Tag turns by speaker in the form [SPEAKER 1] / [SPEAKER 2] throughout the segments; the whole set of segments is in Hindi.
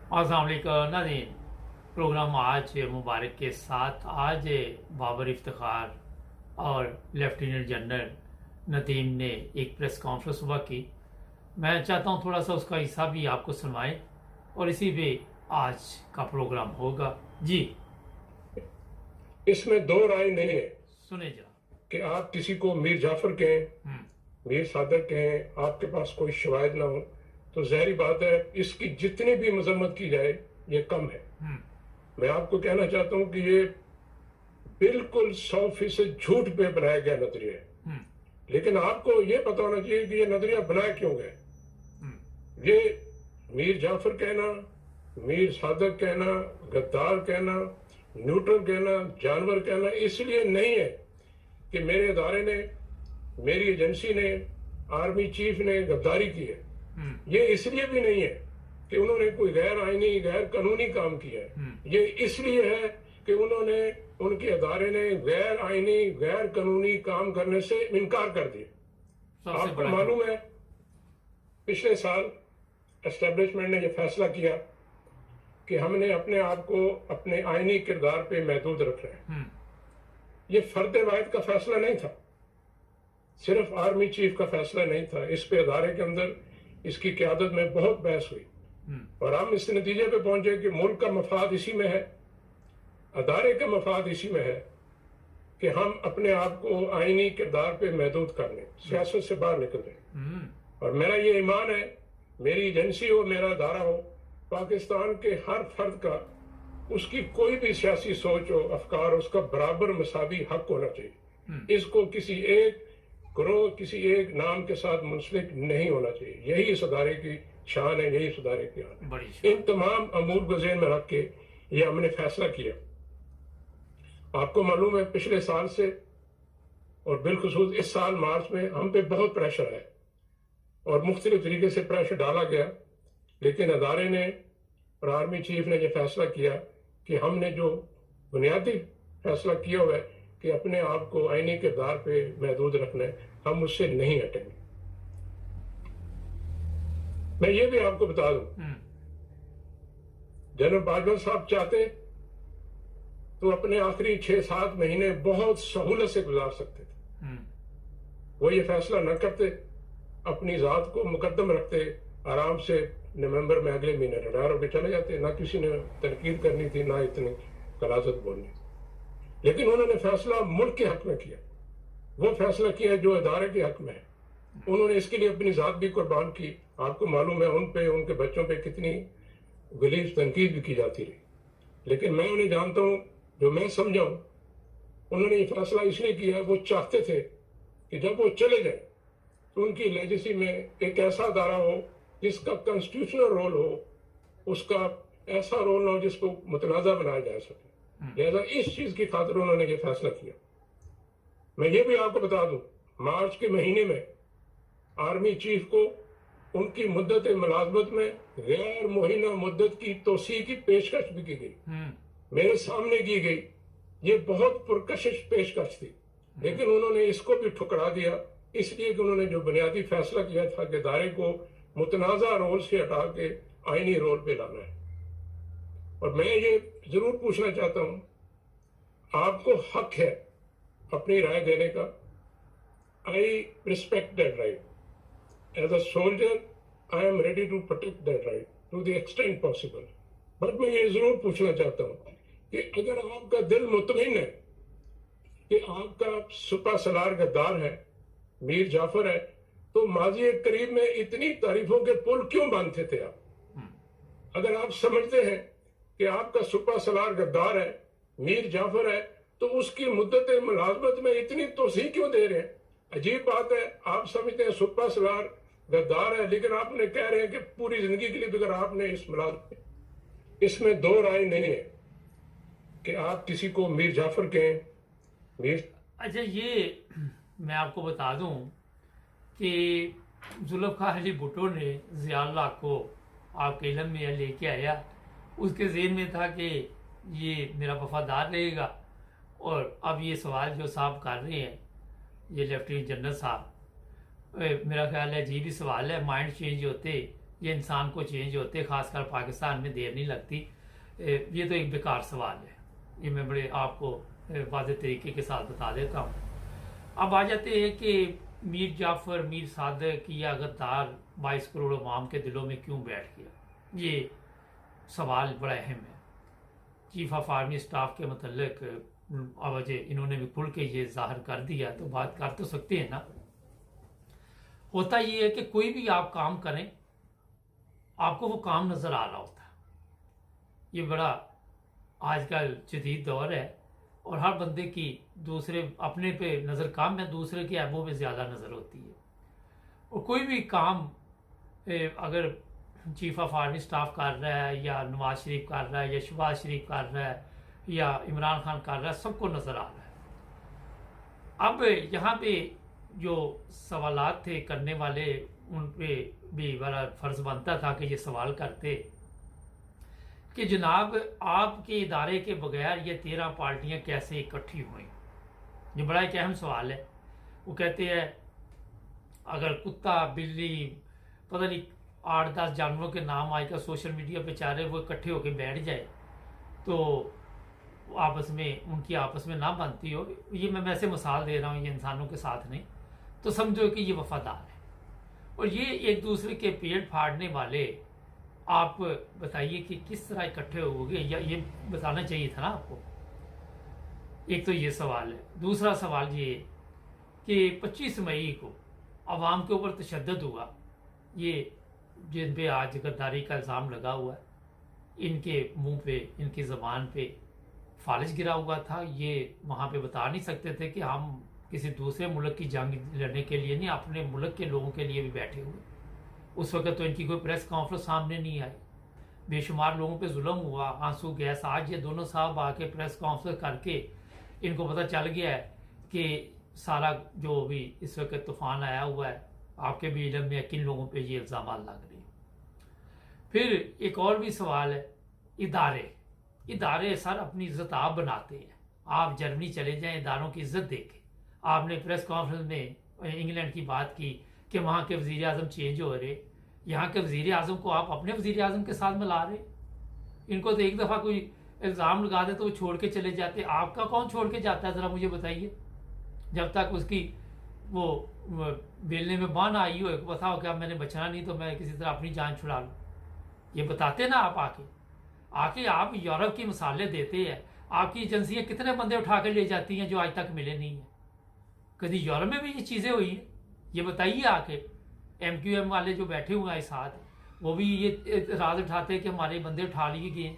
[SPEAKER 1] अस्सलाम वालेकुम नाज़रीन। प्रोग्राम आज मुबारक के साथ आज बाबर इफ्तिखार और लेफ्टिनेंट जनरल नदीम ने एक प्रेस कॉन्फ्रेंस सुबह की। मैं चाहता हूं थोड़ा सा उसका हिस्सा भी आपको सुनवाएं और इसी पे आज का प्रोग्राम होगा। जी
[SPEAKER 2] इसमें दो राय नहीं है
[SPEAKER 1] सुने जरा।
[SPEAKER 2] कि आप किसी को मीर जाफर कहें,
[SPEAKER 1] हम्म।
[SPEAKER 2] मीर सादक कहें, आपके पास कोई शवाहिद ना हो तो ज़ाहिर बात है इसकी जितनी भी मजम्मत की जाए ये कम है।
[SPEAKER 1] हम्म।
[SPEAKER 2] मैं आपको कहना चाहता हूं कि ये बिल्कुल 100% झूठ पे बनाया गया नजरिया है।
[SPEAKER 1] हम्म।
[SPEAKER 2] लेकिन आपको ये पता होना चाहिए कि ये नजरिया बनाया क्यों गया।
[SPEAKER 1] हम्म।
[SPEAKER 2] ये मीर जाफर कहना, मीर सादक कहना, गद्दार कहना, न्यूट्रल कहना, जानवर कहना इसलिए नहीं है कि मेरे इदारे ने, मेरी एजेंसी ने, आर्मी चीफ ने गद्दारी की है। ये इसलिए भी नहीं है कि उन्होंने कोई गैर आईनी गैर कानूनी काम किया है। ये इसलिए है कि उन्होंने, उनके अदारे ने गैर आईनी गैर कानूनी काम करने से इनकार कर दिया। आपको मालूम है पिछले साल एस्टेब्लिशमेंट ने यह फैसला किया कि हमने अपने आप को अपने आईनी किरदार पे महदूद रखना है। ये फर्द वाहिद का फैसला नहीं था, सिर्फ आर्मी चीफ का फैसला नहीं था। इस पे अदारे के अंदर इसकी क़यादत में बहुत बहस हुई और हम इस नतीजे पे पहुंचे कि मुल्क का मफाद इसी में है, अदारे का मफाद इसी में है कि हम अपने आप को आईनी किरदार पे महदूद कर लें, सियासत से बाहर निकल लें। और मेरा ये ईमान है, मेरी एजेंसी हो, मेरा अदारा हो, पाकिस्तान के हर फर्द का, उसकी कोई भी सियासी सोच हो, अफकार, उसका बराबर मसावी हक होना चाहिए। इसको किसी एक ग्रोह, किसी एक नाम के साथ मुंसलिक नहीं होना चाहिए। यही इस अदारे की शान है, यही इस अदारे की शान है। इन तमाम अमूर को ज़हन में रख के ये हमने फैसला किया। आपको मालूम है पिछले साल से और बिलखुसूस इस साल मार्च में हम पे बहुत प्रेशर है और मुख्तलिफ तरीके से प्रेशर डाला गया, लेकिन अदारे ने और आर्मी चीफ ने यह फैसला किया कि हमने जो बुनियादी फैसला किया हुआ है कि अपने आप को आईनी किरदार पे महदूद रखना है, हम उससे नहीं हटेंगे। मैं ये भी आपको बता दूं, जनरल बाजवा साहब चाहते तो अपने आखिरी 6-7 महीने बहुत सहूलत से गुजार सकते थे। वो ये फैसला न करते, अपनी जात को मुकद्दम रखते, आराम से नवंबर में अगले महीने रिटायर होकर चले जाते। ना किसी ने तनकीद करनी थी, ना इतनी कलाजत बोलनी। लेकिन उन्होंने फैसला मुल्क के हक में किया, वो फैसला किया जो अदारे के हक में है। उन्होंने इसके लिए अपनी जात भी कुर्बान की। आपको मालूम है उन पे, उनके बच्चों पे कितनी गलीज तनकीद भी की जाती रही, लेकिन मैं उन्हें जानता हूं, जो मैं समझाऊं, उन्होंने ये फैसला इसलिए किया, वो चाहते थे कि जब वो चले जाए तो उनकी लेगेसी में एक ऐसा अदारा हो जिसका कॉन्स्टिट्यूशनल रोल हो, उसका ऐसा रोल ना हो जिसको मुतनाज़ा बनाया जा सके। लिहाजा इस चीज की खातिर उन्होंने ये फैसला किया। मैं ये भी आपको बता दूं, मार्च के महीने में आर्मी चीफ को उनकी मुद्दत मुलाजमत में गैर मुहिना मुद्दत की तोसी की पेशकश भी की गई, मेरे सामने की गई। ये बहुत पुरकशिश पेशकश थी, लेकिन उन्होंने इसको भी ठुकरा दिया, इसलिए कि उन्होंने जो बुनियादी फैसला किया था कि दायरे को मुतनाज़ा रोल से हटा के आईनी रोल पे लाना है। और मैं ये जरूर पूछना चाहता हूं, आपको हक है अपनी राय देने का। I respect that right. As a soldier I am ready to protect that right to the extent possible. But मैं ये जरूर पूछना चाहता हूं कि अगर आपका दिल मुतमईन है कि आपका सुपा सलार गद्दार है, मीर जाफर है, तो माजी करीब में इतनी तारीफों के पुल क्यों बांधते थे आप? अगर आप समझते हैं कि आपका सुपा सलार गद्दार है, मीर जाफर है, तो उसकी मुद्दत मुलाजमत में इतनी तोसी क्यों दे रहे हैं? अजीब बात है, आप समझते हैं सुपा सलार गद्दार है, लेकिन आपने कह रहे हैं कि पूरी जिंदगी के लिए अगर आपने इस मुलाजमत, इसमें दो राय नहीं है कि आप किसी को मीर जाफर कहें, मीर।
[SPEAKER 1] अच्छा, ये मैं आपको बता दूं कि जुल्फ़िकार अली भुट्टो ने ज़िया-उल-हक को आपके इल्म में लेके आया। उसके ज़हन में था कि ये मेरा वफादार रहेगा। और अब ये सवाल जो साहब कर रहे हैं, ये लेफ्टिनेंट जनरल साहब, मेरा ख्याल है अजीब ही सवाल है। माइंड चेंज होते ये इंसान को चेंज होते, खासकर पाकिस्तान में देर नहीं लगती। ये तो एक बेकार सवाल है, ये मैं बड़े आपको वाज़े तरीके के साथ बता देता हूँ। अब आ जाते हैं कि मीर जाफ़र, मीर सादिक या गद्दार 22 करोड़ अवाम के दिलों में क्यों बैठ गया, ये सवाल बड़ा अहम है। चीफ ऑफ आर्मी स्टाफ के मतलब अब इन्होंने भी खुल के ये जाहिर कर दिया, तो बात कर तो सकते हैं ना। होता ये है कि कोई भी आप काम करें, आपको वो काम नजर आ रहा होता है। ये बड़ा आजकल जदीद दौर है और हर बंदे की दूसरे अपने पे नज़र कम है, दूसरे के ऐबों पे ज़्यादा नज़र होती है। और कोई भी काम अगर चीफ ऑफ आर्मी स्टाफ कर रहा है या नवाज शरीफ कर रहा है या शहबाज शरीफ कर रहा है या इमरान खान कर रहा है, सबको नज़र आ रहा है। अब यहाँ पे जो सवालात थे करने वाले, उन पे भी बड़ा फ़र्ज़ बनता था कि ये सवाल करते कि जनाब आपके इदारे के बगैर ये 13 पार्टियां कैसे इकट्ठी हुई। ये बड़ा एक अहम सवाल है। वो कहते हैं अगर कुत्ता, बिल्ली, पता नहीं 8-10 जानवरों के नाम आजकल सोशल मीडिया पे चाह रहे, वो इकट्ठे होकर बैठ जाए तो आपस में उनकी आपस में ना बनती हो। ये मैं वैसे मिसाल दे रहा हूँ, ये इंसानों के साथ नहीं, तो समझो कि ये वफादार है। और ये एक दूसरे के पेड़ फाड़ने वाले, आप बताइए कि किस तरह इकट्ठे होंगे, या ये बताना चाहिए था ना आपको। एक तो ये सवाल है। दूसरा सवाल ये कि 25 मई को अवाम के ऊपर तशद्दुद हुआ, ये जिन पे आज गद्दारी का इल्ज़ाम लगा हुआ है, इनके मुंह पे, इनकी ज़बान पे फालिज गिरा हुआ था। ये वहाँ पे बता नहीं सकते थे कि हम किसी दूसरे मुल्क की जंग लड़ने के लिए नहीं, अपने मुल्क के लोगों के लिए भी बैठे हुए। उस वक्त तो इनकी कोई प्रेस कॉन्फ्रेंस सामने नहीं आई। बेशुमार लोगों पे जुल्म हुआ, आंसू गैस। आज ये दोनों साहब आके प्रेस कॉन्फ्रेंस करके इनको पता चल गया है कि सारा जो भी इस वक्त तूफान आया हुआ है, आपके भी इल्म में किन लोगों पे ये इल्ज़ाम लग रहे हैं। फिर एक और भी सवाल है, इदारे सर अपनी इज्जत आप बनाते हैं। आप जर्मनी चले जाएं, इदारों की इज्जत देखें। आपने प्रेस कॉन्फ्रेंस में इंग्लैंड की बात की कि वहाँ के वज़ीर आज़म चेंज हो रहे, यहाँ के वज़ीर आज़म को आप अपने वज़ीर आज़म के साथ मिला रहे। इनको तो एक दफ़ा कोई इल्ज़ाम लगा दे तो वो छोड़ के चले जाते। आपका कौन छोड़ के जाता है, ज़रा मुझे बताइए। जब तक उसकी वो बेलने में बान आई हो, बताओ क्या मैंने बचना नहीं तो मैं किसी तरह अपनी जान छुड़ा लूँ, ये बताते ना आप। आके आप यूरोप की मिसालें देते हैं। आपकी एजेंसियाँ कितने बंदे उठा के ले जाती हैं जो आज तक मिले नहीं हैं। कभी यूरोप में भी ये चीज़ें हुई हैं, ये बताइए आके। MQM वाले जो बैठे हुए हैं साथ, वो भी ये राज उठाते हैं कि हमारे बंदे उठा लिए गए।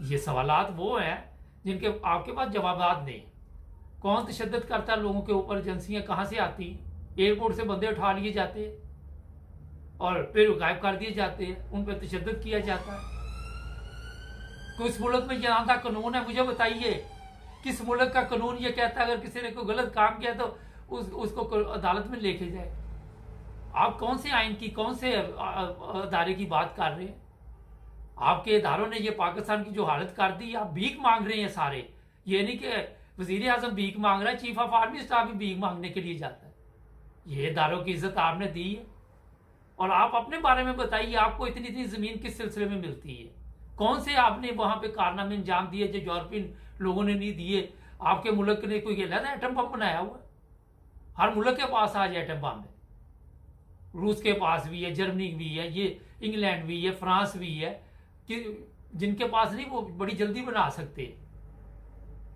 [SPEAKER 1] ये सवालात वो हैं जिनके आपके पास जवाबात नहीं। कौन तशद्दुद करता है लोगों के ऊपर, एजेंसियां कहाँ से आती, एयरपोर्ट से बंदे उठा लिए जाते हैं और फिर गायब कर दिए जाते हैं, उन पर तशद्दुद किया जाता है। किस मुल्क में यहाँ का कानून है, मुझे बताइए। किस मुल्क का कानून ये कहता है अगर किसी ने कोई गलत काम किया तो उसको अदालत में लेके जाए। आप कौन से आइन की, कौन से अदारे की बात कर रहे हैं। आपके इदारों ने ये पाकिस्तान की जो हालत कर दी, आप भीख मांग रहे हैं सारे। ये नहीं कि वजीर आजम भीख मांग रहा है, चीफ ऑफ आर्मी स्टाफ भी भीख मांगने के लिए जाता है। ये इदारों की इज्जत आपने दी है। और आप अपने बारे में बताइए, आपको इतनी इतनी जमीन किस सिलसिले में मिलती है। कौन से आपने वहां पे कारनामे अंजाम दिए जो यूरोपियन लोगों ने नहीं दिए। आपके मुल्क ने कोई कहता है एटम बम बनाया हुआ, हर मुल्क के पास आज एटम बम है। रूस के पास भी है, जर्मनी भी है, ये इंग्लैंड भी है, फ्रांस भी है, कि जिनके पास नहीं वो बड़ी जल्दी बना सकते।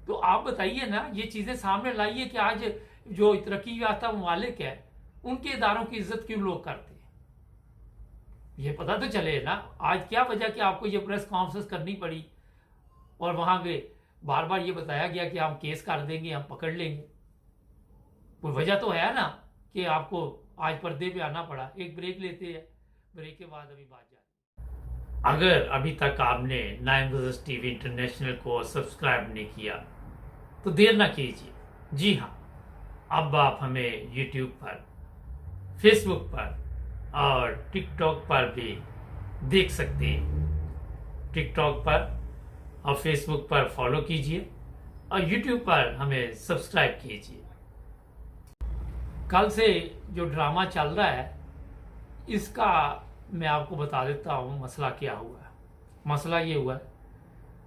[SPEAKER 1] तो आप बताइए ना, ये चीजें सामने लाइए कि आज जो तरक्की याफ्ता ममालिक है उनके इदारों की इज्जत क्यों लोग करते हैं। ये पता तो चले ना। आज क्या वजह कि आपको ये प्रेस कॉन्फ्रेंस करनी पड़ी और वहां पे बार बार ये बताया गया कि हम केस कर देंगे, हम पकड़ लेंगे। कोई वजह तो है ना कि आपको आज पर्दे पे आना पड़ा। एक ब्रेक लेते हैं, ब्रेक के बाद अभी बात जाती है। अगर अभी तक आपने 9 टीवी इंटरनेशनल को सब्सक्राइब नहीं किया तो देर ना कीजिए। जी हाँ, अब आप हमें यूट्यूब पर, फेसबुक पर और टिकटॉक पर भी देख सकते हैं। टिकटॉक पर और फेसबुक पर फॉलो कीजिए और यूट्यूब पर हमें सब्सक्राइब कीजिए। कल से जो ड्रामा चल रहा है इसका मैं आपको बता देता हूँ मसला क्या हुआ है। मसला ये हुआ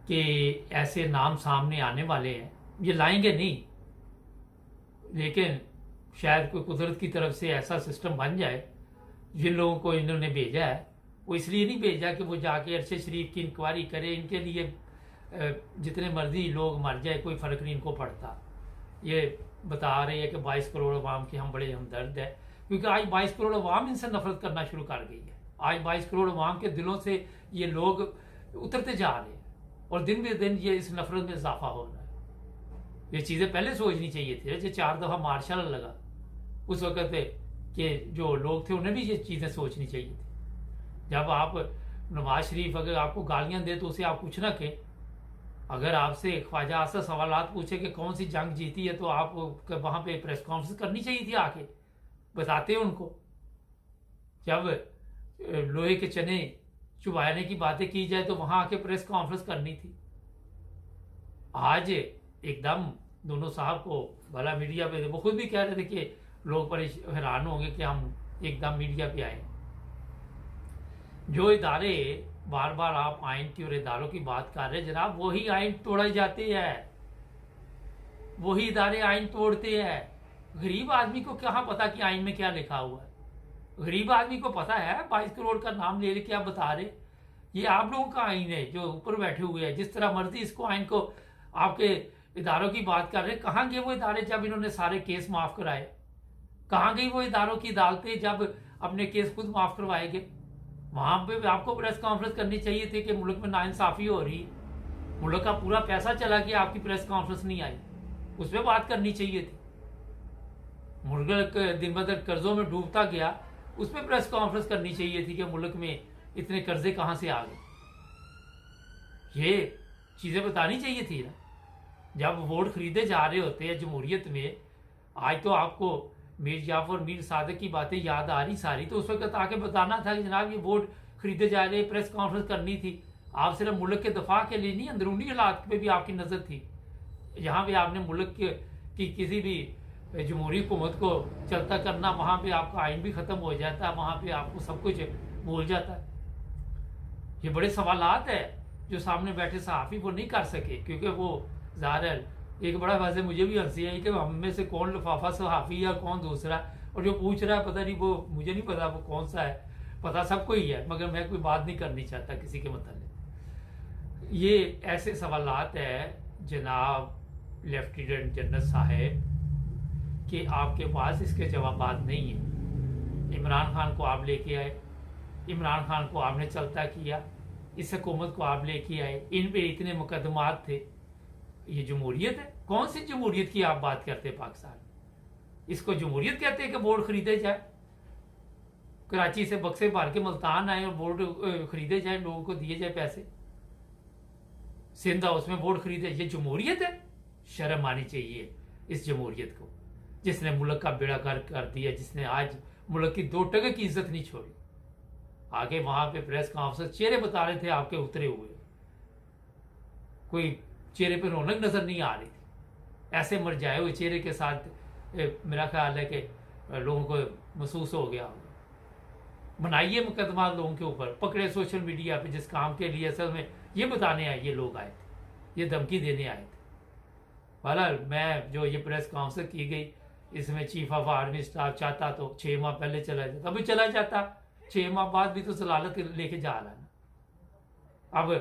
[SPEAKER 1] कि ऐसे नाम सामने आने वाले हैं, ये लाएंगे नहीं, लेकिन शायद कोई कुदरत की तरफ से ऐसा सिस्टम बन जाए। जिन लोगों को इन्होंने भेजा है वो इसलिए नहीं भेजा कि वो जाके अरशद शरीफ की इंक्वायरी करे, इनके लिए जितने मर्जी लोग मर जाए कोई फ़र्क नहीं इनको पड़ता। ये बता रहे हैं कि 22 करोड़ अवाम के हम बड़े हमदर्द है, क्योंकि आज 22 करोड़ अवाम इनसे नफरत करना शुरू कर गई है। आज 22 करोड़ अवाम के दिलों से ये लोग उतरते जा रहे हैं और दिन ब दिन ये इस नफरत में इजाफा हो रहा है। ये चीज़ें पहले सोचनी चाहिए थी। जो 4 दफ़ा मार्शल लगा उस वक्त के जो लोग थे उन्हें भी ये चीज़ें सोचनी चाहिए थी। जब आप नवाज शरीफ अगर आपको गालियां दे तो उसे आप कुछ ना कहें। अगर आपसे ख्वाजा आसद सवालात पूछे कि कौन सी जंग जीती है तो आप वहां पे प्रेस कॉन्फ्रेंस करनी चाहिए थी, आके बताते उनको। जब लोहे के चने चुबाने की बातें की जाए तो वहां आके प्रेस कॉन्फ्रेंस करनी थी। आज एकदम दोनों साहब को भला मीडिया पे, वो खुद भी कह रहे थे कि लोग हैरान होंगे कि हम एकदम मीडिया पे आए। जो इदारे बार बार आप आइन की और इदारों की बात कर रहे हैं जनाब, वही आइन तोड़े जाते हैं, वही इदारे आइन तोड़ते हैं। गरीब आदमी को कहाँ पता कि आइन में क्या लिखा हुआ है? गरीब आदमी को पता है 22 करोड़ का नाम ले लेके आप बता रहे, ये आप लोगों का आइन है जो ऊपर बैठे हुए हैं। जिस तरह मर्जी इसको आइन को आपके इदारों की बात कर रहे हैं। कहाँ गए वो इदारे जब इन्होंने सारे केस माफ कराए? कहाँ गई वो इदारों की अदालतें जब अपने केस खुद माफ करवाए गए? वहां पे आपको प्रेस कॉन्फ्रेंस करनी चाहिए थी कि मुल्क में नाइंसाफी हो रही, मुल्क का पूरा पैसा चला गया, आपकी प्रेस कॉन्फ्रेंस नहीं आई, उस पर बात करनी चाहिए थी। मुल्क दिन ब दिन कर्जों में डूबता गया, उस पर प्रेस कॉन्फ्रेंस करनी चाहिए थी कि मुल्क में इतने कर्जे कहां से आ गए। ये चीजें बतानी चाहिए थी ना। जब वोट खरीदे जा रहे होते हैं जमहूरियत में, आज तो आपको मीर जाफर मीर सादिक की बातें याद आ रही सारी, तो उस वक्त आके बताना था कि जनाब ये वोट खरीदे जा रहे, प्रेस कॉन्फ्रेंस करनी थी। आप सिर्फ मुल्क के दफा के लिए नहीं, अंदरूनी हालात पे भी आपकी नजर थी। यहाँ पे आपने मुल्क की किसी भी जमहूरी हुकूमत को चलता करना, वहां पे आपका आइन भी खत्म हो जाता है, वहां पे आपको सब कुछ भूल जाता है। ये बड़े सवालात है जो सामने बैठे सहाफी वो नहीं कर सके, क्योंकि वो ज़ाहिर एक बड़ा वैसे मुझे भी हंसी आई कि हम में से कौन लिफाफा सहाफी या कौन दूसरा, और जो पूछ रहा है पता नहीं, वो मुझे नहीं पता वो कौन सा है, पता सबको ही है, मगर मैं कोई बात नहीं करनी चाहता किसी के मतलब। ये ऐसे सवालात है जनाब लेफ्टिनेंट जनरल साहब कि आपके पास इसके जवाब नहीं है। इमरान खान को आप लेके आए, इमरान खान को आपने चलता किया, इस हुकूमत को आप लेके आए, इन पे इतने मुकदमात थे। ये जमहूरियत है? कौन सी जमहूरियत की आप बात करते हैं? पाकिस्तान इसको जमहूरियत कहते हैं कि बोर्ड खरीदे जाए? कराची से बक्से भर के मुल्तान आए और बोर्ड खरीदे जाए, लोगों को दिए जाए पैसे। सिंध हाउस में बोर्ड खरीदे, ये जमहूरियत है? शर्म आनी चाहिए इस जमहूरियत को, जिसने मुल्क का बेड़ा गर्क कर दिया, जिसने आज मुल्क की 2 टके की इज्जत नहीं छोड़ी। आगे वहां पे प्रेस कॉन्फ्रेंस चेहरे बता रहे थे आपके उतरे हुए, कोई चेहरे पे रौनक नजर नहीं आ रही थी। ऐसे मर जाए हुए चेहरे के साथ मेरा ख्याल है कि लोगों को महसूस हो गया होगा। बनाइए मुकदमा लोगों के ऊपर, पकड़े सोशल मीडिया पे, जिस काम के लिए असल में ये बताने आए ये लोग आए थे, ये धमकी देने आए थे। बहरहाल मैं जो ये प्रेस कॉन्फ्रेंस की गई, इसमें चीफ ऑफ आर्मी स्टाफ चाहता तो 6 माह पहले चला जाता, अभी चला जाता। 6 माह बाद भी तो जलालत लेके जा रहा है ना। अब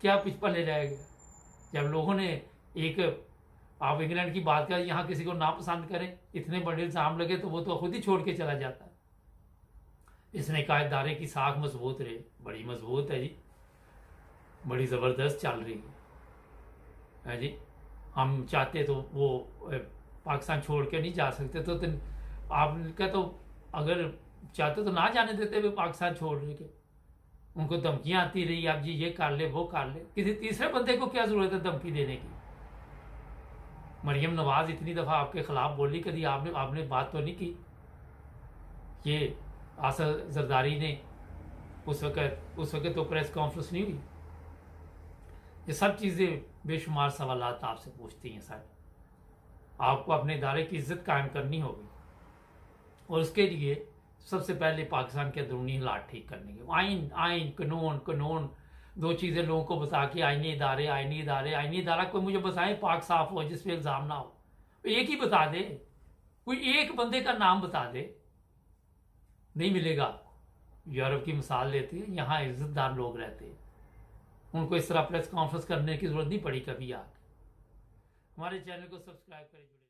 [SPEAKER 1] क्या पिछपले रह गया? जब लोगों ने एक, आप इंग्लैंड की बात करें, यहाँ किसी को नापसंद करें, इतने बड़े इल्जाम लगे तो वो तो खुद ही छोड़ के चला जाता है। इसने कहा इदारे की साख मजबूत रहे, बड़ी मजबूत है जी, बड़ी जबरदस्त चल रही है जी। हम चाहते तो वो पाकिस्तान छोड़ के नहीं जा सकते, तो आपका तो अगर चाहते तो ना जाने देते हुए पाकिस्तान छोड़ के। उनको धमकियां आती रही, आप जी ये कर ले वो कर ले। किसी तीसरे बंदे को क्या जरूरत है धमकी देने की? मरियम नवाज इतनी दफा आपके खिलाफ बोली, कभी आपने बात तो नहीं की। ये आसद जरदारी ने उस वक्त तो प्रेस कॉन्फ्रेंस नहीं हुई। ये सब चीजें बेशुमार सवालात आपसे पूछती हैं सर। आपको अपने इदारे की इज्जत कायम करनी होगी और उसके लिए सबसे पहले पाकिस्तान के अंदरूनी हालात ठीक करने के। आइन आइन कानून दो चीज़ें लोगों को बता के आइनी इदारा कोई मुझे बताए पाक साफ हो जिस पे इल्ज़ाम ना हो, एक ही बता दे, कोई एक बंदे का नाम बता दे। नहीं मिलेगा। यूरोप की मिसाल लेते हैं, यहाँ इज्जतदार लोग रहते हैं, उनको इस तरह प्रेस कॉन्फ्रेंस करने की जरूरत नहीं पड़ी कभी। आके हमारे चैनल को सब्सक्राइब करें।